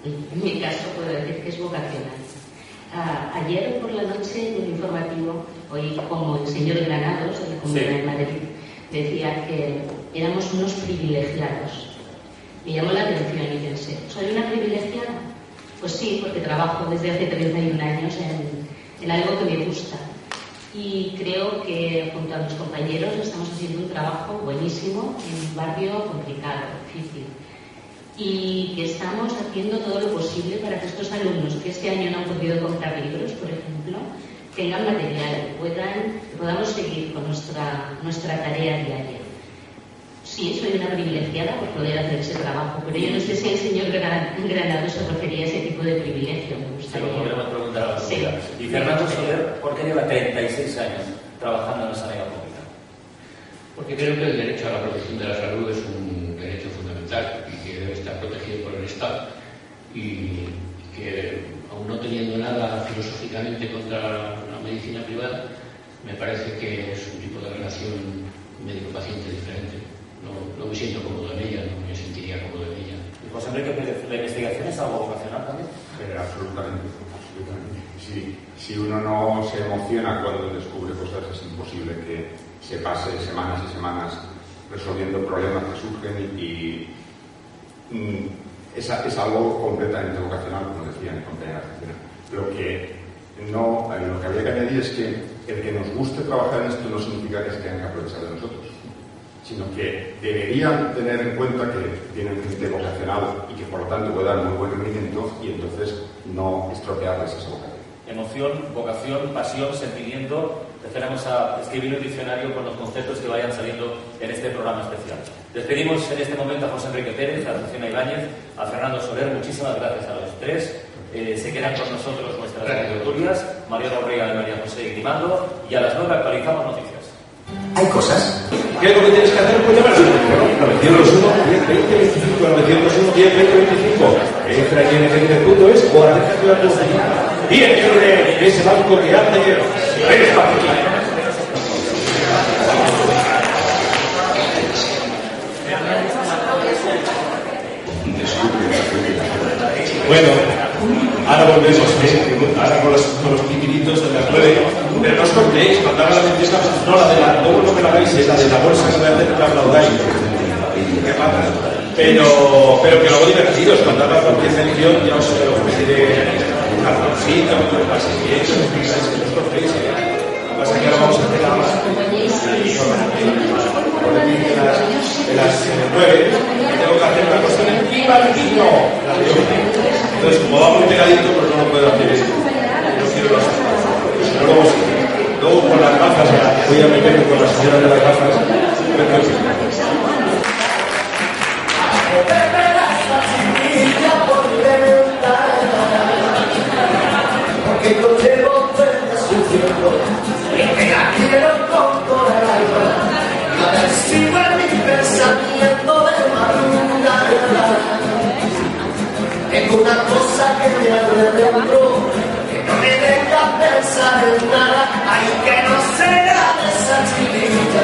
En mi caso puedo decir que es vocacional. Ayer por la noche en un informativo oí como el señor Granados, de la Comunidad de Madrid, decía que éramos unos privilegiados. Me llamó la atención y pensé, ¿soy una privilegiada? Pues sí, porque trabajo desde hace 31 años en algo que me gusta. Y creo que junto a mis compañeros estamos haciendo un trabajo buenísimo en un barrio complicado, difícil. Y que estamos haciendo todo lo posible para que estos alumnos que este año no han podido comprar libros, por ejemplo, tengan material, que podamos seguir con nuestra tarea diaria. Sí, soy una privilegiada por poder hacer ese trabajo, pero yo no sé si el señor Granado se refería a ese tipo de privilegio. Me gustaría.
Se lo podremos preguntar a la comunidad. Y Fernando Soler, ¿por qué lleva 36 años trabajando en la sanidad pública?
Porque creo que el derecho a la protección de la salud es un derecho fundamental y que debe estar protegido por el Estado, y que, aun no teniendo nada filosóficamente contra la medicina privada, me parece que es un tipo de relación médico-paciente diferente. No me siento cómodo en ella, no me sentiría cómodo en ella.
¿Y José Enrique Pérez, la investigación es algo vocacional también?
Absolutamente. Si uno no se emociona cuando descubre cosas, es imposible que se pase semanas y semanas resolviendo problemas que surgen, y es algo completamente vocacional, como decía mi compañera. Lo que habría que añadir es que el que nos guste trabajar en esto no significa que se tengan que aprovechar de nosotros, sino que deberían tener en cuenta que tienen gente vocacional y que por lo tanto puede dar muy buen rendimiento, y entonces no estropearles esa vocación.
Emoción, vocación, pasión, sentimiento. Empezaremos a escribir un diccionario con los conceptos que vayan saliendo en este programa especial. Despedimos en este momento a José Enrique Pérez, a Azucena Ibáñez, a Fernando Soler. Muchísimas gracias a los tres. Se quedan con nosotros nuestras tertulias, Mariano Orrega y María José Grimando, y a las 9 actualizamos noticias.
Hay cosas. ¿Qué es lo que tienes que hacer? Pues llamar al 901 10 20 25, 901 10 20 25. Entra aquí en fnc.es o acércate a tu oficina. Bien, de ese banco que hace eres fácil. Bueno, ahora volvemos, ahora con los piquiritos de las 9, pero no os cortéis, mandad la limpieza, no la de la, no vuelvo que la hagáis, es la de la bolsa que voy a hacer que aplaudáis. ¿Qué pasa? Pero que luego divertidos, cuando haga cualquier mención ya os ofreceré un cartoncito, que lo paséis bien, que no os cortéis. Lo que pasa es que ahora vamos a hacer la de las 9, y tengo que hacer una cosa en el Vivaldiño, la de hoy. Entonces, como va muy pegadito, pues no lo puedo hacer esto. No quiero los ojos. Pero luego con las gafas, voy a meterme con la señora de las gafas.
Porque yo llevo sufriendo y que la quiero con toda el alma. Y ahora sigo en mi pensamiento de madrugada. Tengo una cosa que me abre dentro, que no me deja pensar en nada. Ay, que no será de esa chiquita.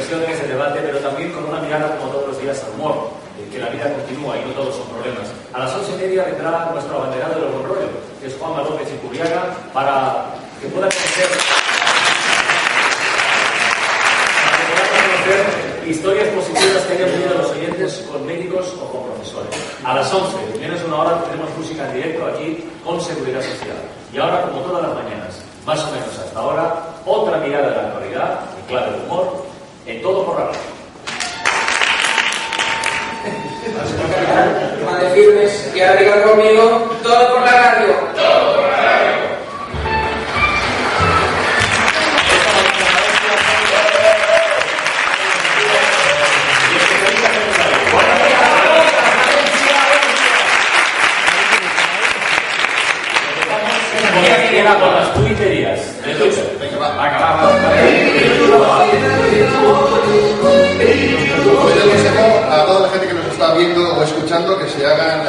reflexión en ese debate, pero también con una mirada, como todos los días, al humor, que la vida continúa y no todos son problemas. A las 11:30 vendrá nuestro abanderado del buen rollo, que es Juanma López Iturriaga, para que pueda conocer historias positivas que hayan tenido los oyentes con médicos o con profesores. A las 11, menos una hora, tendremos música en directo aquí con Seguridad Social. Y ahora, como todas las mañanas, más o menos hasta ahora, otra mirada de la actualidad, en clave de humor, en Todo por la Radio.
Madre firmes, y ahora digan conmigo, todo por la radio. Todo por la radio.
Con las tuiterías de Twitter.
Hoy le consejo a toda la gente que nos está viendo o escuchando que se hagan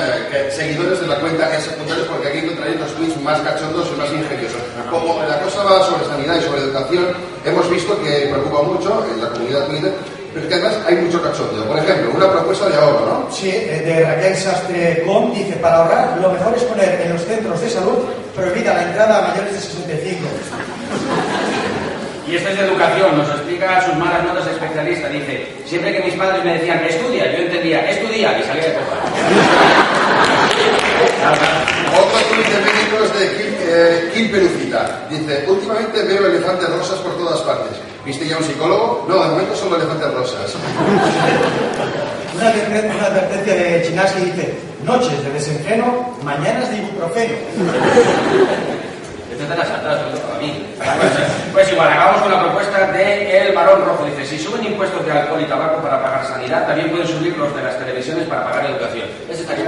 seguidores de la cuenta S.Punteros, porque aquí encontraréis los tweets más cachondos y más ingeniosos. Como la cosa va sobre sanidad y sobre educación, hemos visto que preocupa mucho en la comunidad Twitter, pero es que además hay mucho cachondeo. Por ejemplo, una propuesta de ahorro, ¿no?
Sí, de Raquel Sastre Com, dice: para ahorrar, lo mejor es poner en los centros de salud prohibida la entrada a mayores de 65.
Y esto es de educación, nos explica sus malas notas de especialista. Dice: siempre que mis padres me decían estudia, yo entendía estudia y salía de copa.
Otro tuit de médicos de Kim Pelucita. Dice: últimamente veo elefantes rosas por todas partes. ¿Viste ya un psicólogo? No, de momento solo elefantes rosas.
Una advertencia de Chinaski dice: noches de desenfreno, mañanas de ibuprofeno.
Esto te las saltas a mí. Pues igual, acabamos con la propuesta de El Barón Rojo. Dice: si suben impuestos de alcohol y tabaco para pagar sanidad, también pueden subir los de las televisiones para pagar educación. Ese está aquí.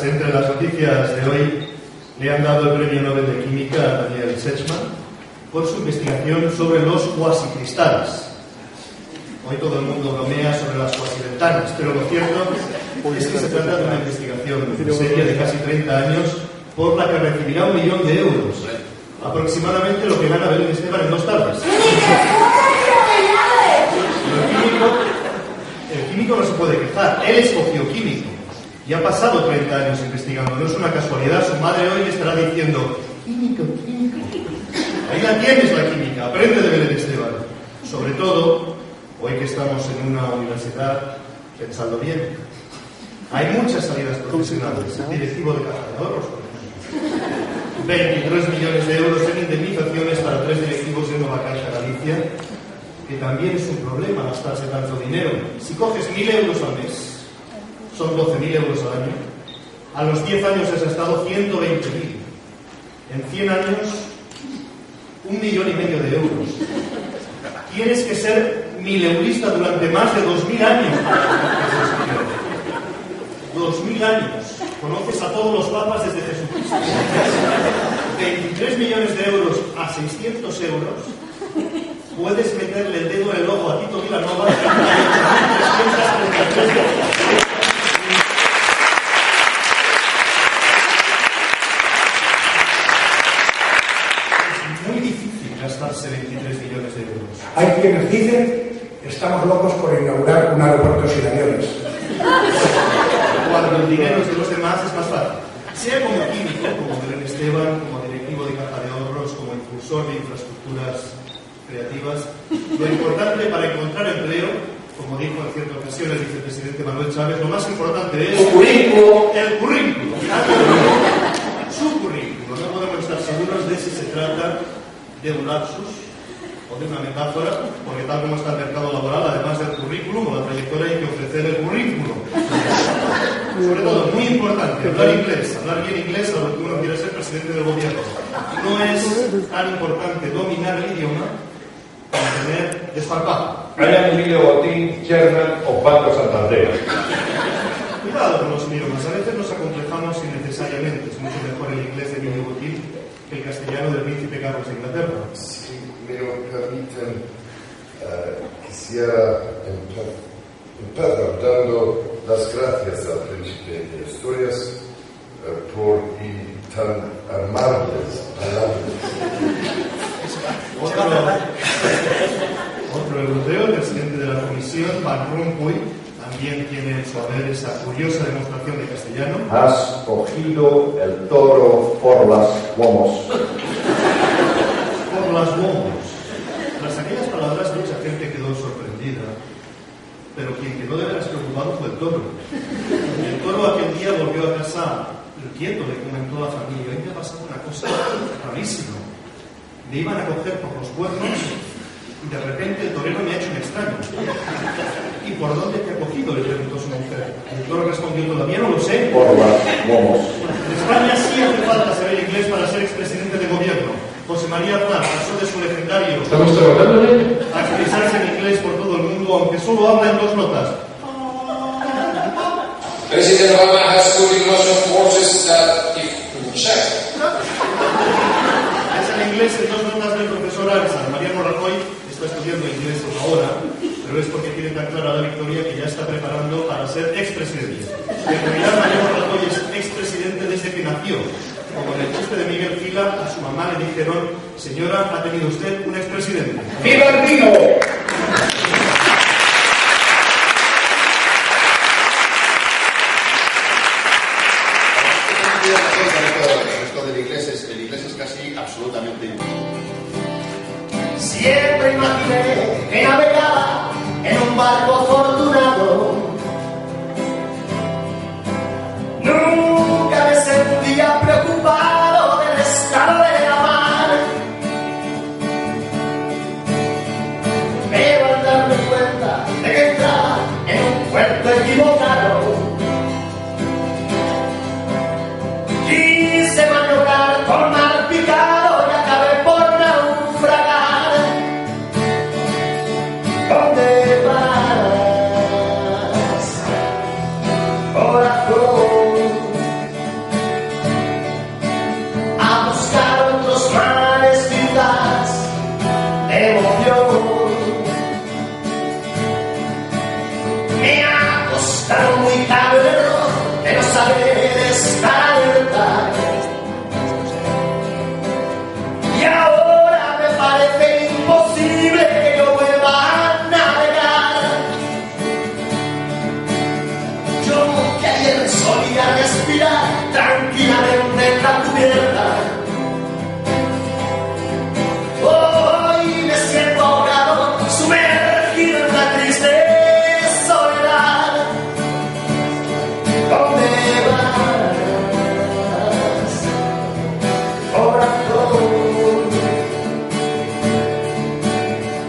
Entre las noticias de hoy, le han dado el premio Nobel de Química a Daniel Sechman por su investigación sobre los cuasicristales. Hoy todo el mundo bromea sobre las cuasiventanas, pero lo cierto es que se trata de una investigación seria de casi 30 años por la que recibirá 1 millón de euros, aproximadamente lo que gana Belén Esteban en 2 tardes. El químico no se puede quejar, él escogió químico. Y ha pasado 30 años investigando, no es una casualidad. Su madre hoy le estará diciendo: químico, químico. Ahí la tienes, la química, aprende de Belén Esteban. Sobre todo, hoy que estamos en una universidad, pensando bien, hay muchas salidas profesionales. El directivo de Caja de Ahorros, por ejemplo. 23 millones de euros en indemnizaciones para 3 directivos de Nova Caixa Galicia, que también es un problema gastarse tanto dinero. Si coges 1.000 euros al mes, son 12.000 euros al año. A los 10 años has gastado 120.000. En 100 años, 1,5 millones de euros. Tienes que ser mileurista durante más de 2.000 años. 2.000 años. Conoces a todos los papas desde Jesucristo. 23 millones de euros a 600 euros. Puedes meterle el dedo en el ojo a Tito Vilanova. 333 euros. Gastarse 23 millones de euros.
Hay quienes dicen que estamos locos por inaugurar un aeropuerto sin aviones.
Cuando el dinero es de los demás es más fácil. Sea como químico, como Belén Esteban, como directivo de Caja de Ahorros, como impulsor de infraestructuras creativas, lo importante para encontrar empleo, como dijo en cierta ocasión el vicepresidente Manuel Chávez, lo más importante es el currículo. Su currículo. No podemos estar seguros de si se trata de un lapsus o de una metáfora, porque tal como está el mercado laboral, además del currículum o la trayectoria, hay que ofrecer el currículum. Sobre todo, muy importante, hablar inglés, hablar bien inglés a lo que uno quiere ser presidente del gobierno. No es tan importante dominar el idioma para tener desparpajo.
Haya Emilio Botín, Chairman o Banco Santander.
Cuidado con los idiomas, a veces nos acomplejamos innecesariamente. Es mucho mejor el inglés de Emilio Botín que el castellano del príncipe Carlos de Inglaterra.
Si me lo permiten, quisiera empezar dando las gracias al príncipe de Asturias por tan amables palabras.
Otro europeo, el presidente de la Comisión, Van Rompuy, también tiene en su haber esa curiosa demostración de castellano.
Has cogido el toro por las guamos.
Por las guamos. Tras aquellas palabras, mucha gente quedó sorprendida, pero quien quedó de veras preocupado fue el toro. El toro aquel día volvió a casa quieto, le comentó a la familia: hoy me ha pasado una cosa rarísima. Me iban a coger por los cuernos y de repente el torero me ha hecho un extraño. ¿Y por dónde te ha cogido?, le preguntó su mujer. Y el toro respondió: todavía no lo sé.
Por las guamos.
En España sí hace falta saber inglés para ser expresidente de gobierno. José María Aznar pasó de su legendario
¿Estamos trabajando?
a expresarse en inglés por todo el mundo, aunque solo habla en 2 notas.
President Obama has put in motion forces that if check.
Es el inglés en 2 notas del profesor Arsa. Mariano Rajoy está estudiando inglés ahora, pero es porque tiene tan clara la victoria que ya está preparando para ser expresidente. En realidad, Mariano Rajoy es expresidente desde que nació. Como en el chiste de Miguel Fila, a su mamá le dijeron: señora, ha tenido usted un expresidente.
¡Viva el vino!
El inglés es casi absolutamente imposible.
Siempre imaginé que navegaba en un barco afortunado. Nunca me sentía preocupado del estado de la mar. Pero al darme cuenta de que entraba en un puerto equivocado, quise maniobrar con mar picado y acabé por naufragar. ¿Dónde vas, corazón? A buscar otros mares quizás de emoción. Me ha costado muy caro el error de no saber estar alerta. Y ahora me parece imposible que yo vuelva a navegar. Yo que ayer solía respirar tranquilamente en la cubierta, hoy me siento ahogado, sumergido en la triste soledad. ¿Dónde vas, corazón?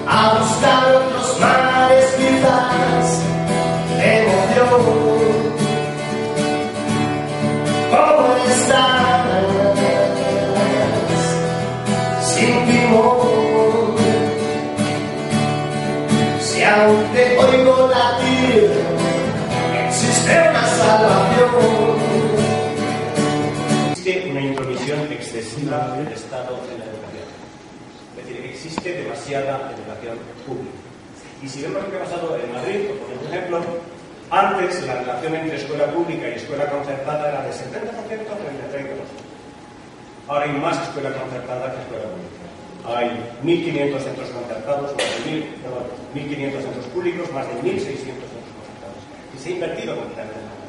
A buscar otros mares quizás de emoción. ¿Cómo estás? Sin timón. Si aún te oigo latir, existe una salvación.
Existe una intromisión excesiva del Estado en la educación. Es decir, existe demasiada educación pública. Y si vemos lo que ha pasado en Madrid, por poner un ejemplo, antes la relación entre escuela pública y escuela concertada era de 70% frente a 30%. Ahora hay más escuela concertada que escuela pública. Hay 1.500 centros concertados, más de 1.500 centros públicos, más de 1.600 centros concertados. Y se ha invertido completamente.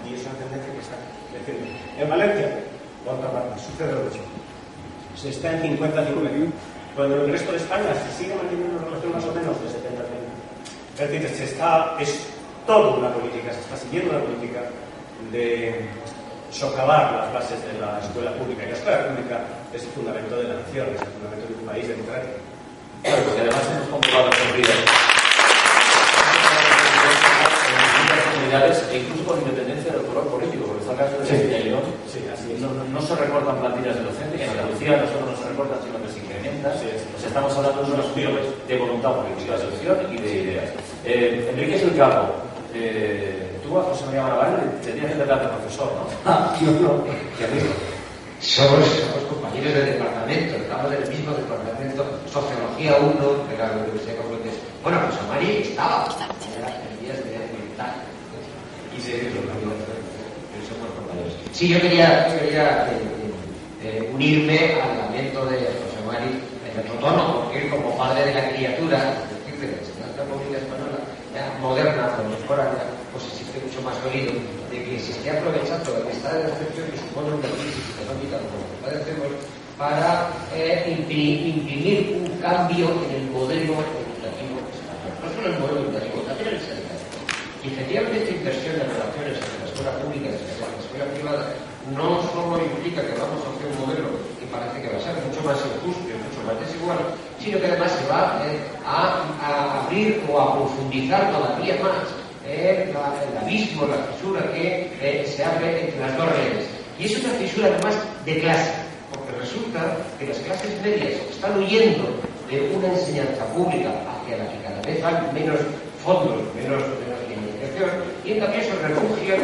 Y es una tendencia que está creciendo. En Valencia, por otra parte, sucede lo mismo. Se está en 50-50. Cuando en el resto de España se sigue manteniendo una relación más o menos de 70-30. Es decir, es toda una política, se está siguiendo una política de socavar las bases de la escuela pública. Y la escuela pública es el fundamento de la nación, es el fundamento de un país democrático.
Claro, porque además hemos comprobado con ruido e incluso con independencia del color político, porque está el caso de Castilla y León.
Sí, así es.
No se recortan plantillas de docentes, en Andalucía no solo no se recortan, sino que se incrementan. Pues estamos hablando de unos tiros de voluntad política, de opción y de ideas. Enrique es el capo. Tú a José María Navarro te tienes que tratar de profesor, ¿no?
Yo no.
¿Qué amigo?
Somos compañeros de departamento, estamos del mismo departamento, Sociología 1 de la Universidad Complutense. Bueno, José María estaba en las teorías de militar. Y se somos compañeros. Sí, yo quería unirme al lamento de José Mari en otro tono, porque él, como padre de la criatura, es decir, de la enseñanza pública española, ya moderna, contemporánea, pues existe mucho más dolido de que se esté aprovechando el estado de excepción que supone una crisis económica como lo que padecemos para imprimir un cambio en el modelo educativo español. No solo el modelo educativo, también el sanitario. Y efectivamente esta inversión en relaciones entre la escuela pública y la escuela privada no solo implica que vamos a hacer un modelo que parece que va a ser mucho más injusto y mucho más desigual, sino que además se va a abrir o a profundizar todavía más el abismo, la fisura que se abre entre las dos redes. Y es una fisura además de clase, porque resulta que las clases medias están huyendo de una enseñanza pública hacia la que cada vez hay menos fondos, menos financiación, y en cambio se refugian,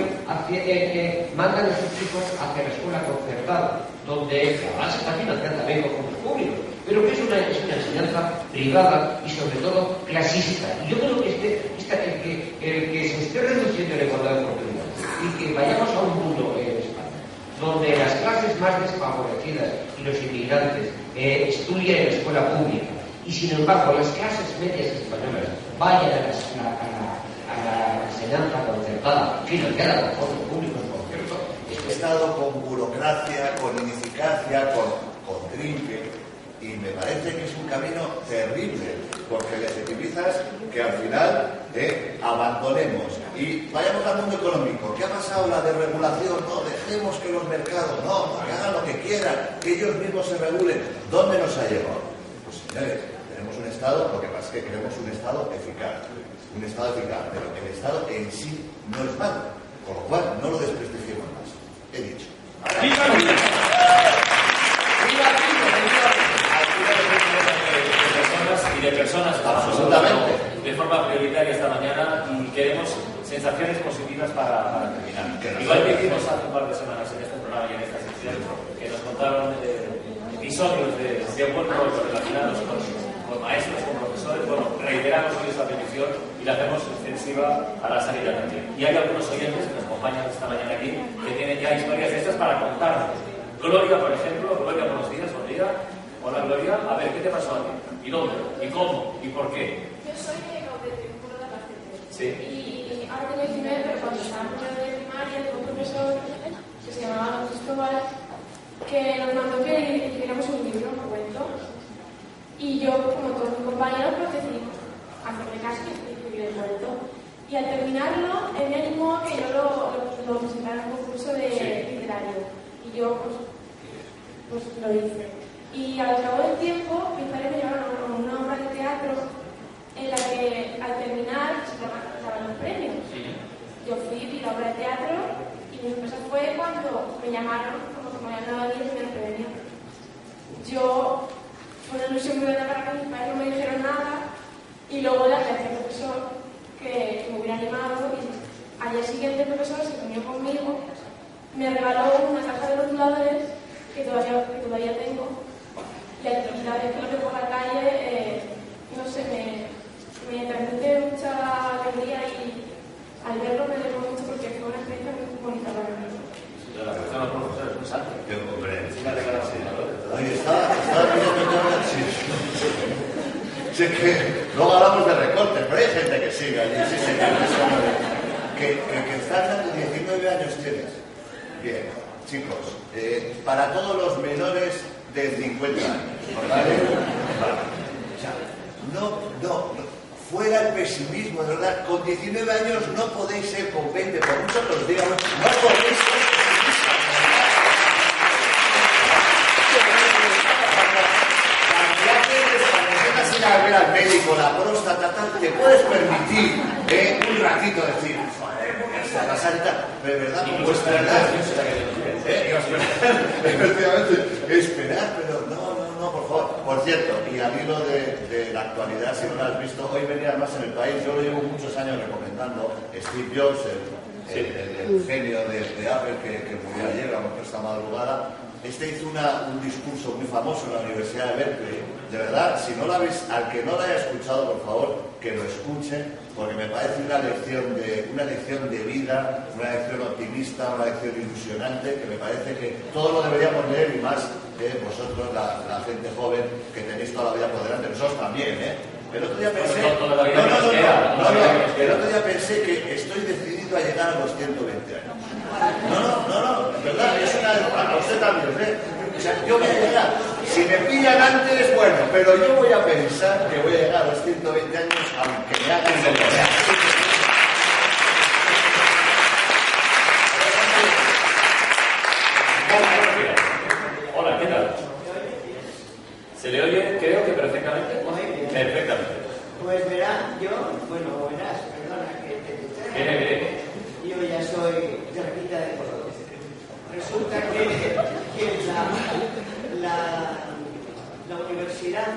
mandan a sus hijos hacia la escuela concertada, donde la base está financiada también con fondos públicos, pero que es una enseñanza privada y sobre todo clasista. Y yo creo que el que se esté reduciendo la igualdad de oportunidades y que vayamos a un mundo en España donde las clases más desfavorecidas y los inmigrantes estudian en la escuela pública y sin embargo las clases medias españolas vayan a la enseñanza concertada, financiada con fondos públicos, por cierto.
He estado con burocracia, con ineficacia, con trinque, y me parece que es un camino terrible, porque legitimizas que al final abandonemos y vayamos al mundo económico. ¿Qué ha pasado? La desregulación, no, dejemos que los mercados, no, que hagan lo que quieran, que ellos mismos se regulen. ¿Dónde nos ha llevado? Pues señores, tenemos un Estado, lo que pasa es que queremos un Estado eficaz, pero el Estado en sí no es malo, con lo cual no lo desprestigiemos más. He dicho.
De personas absolutamente de forma prioritaria esta mañana y queremos sensaciones positivas para terminar. Igual que hicimos hace un par de semanas en este programa y en esta sección, que nos contaron episodios de encuentros relacionados con maestros, con profesores. Bueno, reiteramos hoy esta petición y la hacemos extensiva a la sanidad también. Y hay algunos oyentes que nos acompañan esta mañana aquí que tienen ya historias de estas para contarnos. Gloria, por ejemplo. Gloria, buenos días, buen día. Hola, Gloria. A ver, ¿qué te pasó a ti? ¿Y dónde? ¿Y cómo? ¿Y por qué?
Yo soy de Gaudete, un pueblo de Albacete.
Sí.
Y ahora tengo 19, pero cuando estaba en primero de primaria, tuve un profesor que se llamaba Cristóbal, que nos mandó que escribiéramos un libro, un cuento. Y yo, como todos mis compañeros, pues decidí hacerme caso y escribir el cuento. Y al terminarlo, él me animó a que yo lo presentara en un concurso literario. Y yo, pues lo hice. Y al cabo del tiempo, mis padres me llevaron a una obra de teatro en la que al terminar se daban los premios. Yo fui, vi la obra de teatro y mi sorpresa fue cuando me llamaron como que me habían dado el primer premio. Yo, fue una ilusión muy grande para que mis padres no me dijeron nada y luego le agradecí al profesor que me hubiera animado y al día siguiente el profesor se reunió conmigo, me regaló una caja de rotuladores que todavía tengo. Y la vez que lo veo por la calle, no sé, me transmite mucha alegría y al verlo me alegro mucho porque fue una experiencia muy bonita para mí.
La persona profesora es muy santa.
Qué hombre.
Ahí
está sí, que luego hablamos de recortes, pero hay gente que sigue allí, sí, que estás dando 19 años tienes. Bien, chicos, para todos los menores de 50 años, ¿vale? O sea, no, fuera el pesimismo, de verdad, con 19 años no podéis ser, con 20, por mucho que os digamos, no podéis ser ir a ver al médico, la próstata, tal, te puedes permitir un ratito decir, joder, voy a pasar y tal, pero de verdad, no vuestra edad, efectivamente, esperar, pero no, por favor. Por cierto, y al hilo de la actualidad, si no lo has visto, hoy venía más en el país, yo lo llevo muchos años recomendando, Steve Jobs, el genio de Apple que murió ayer, a esta madrugada, hizo un discurso muy famoso en la Universidad de Berkeley. De verdad, si no lo habéis, al que no lo haya escuchado, por favor, que lo escuche, porque me parece una lección de vida, una lección optimista, una lección ilusionante, que me parece que todos lo deberíamos leer, y más vosotros, la gente joven, que tenéis toda la vida por delante, nosotros también, ¿eh? El otro día pensé... El otro día pensé que estoy decidido a llegar a los 120 años. No, en verdad, es a usted también, ¿eh? O sea, yo voy a llegar. Si me pillan antes, bueno, pero yo voy a pensar que voy a llegar a los 120 años, aunque me hagan lo que sea.
Hola, ¿qué tal? ¿Se le oye? Creo que perfectamente. Perfectamente.
Pues verá, perdona que yo ya soy de Repita de Córdoba. Resulta que la universidad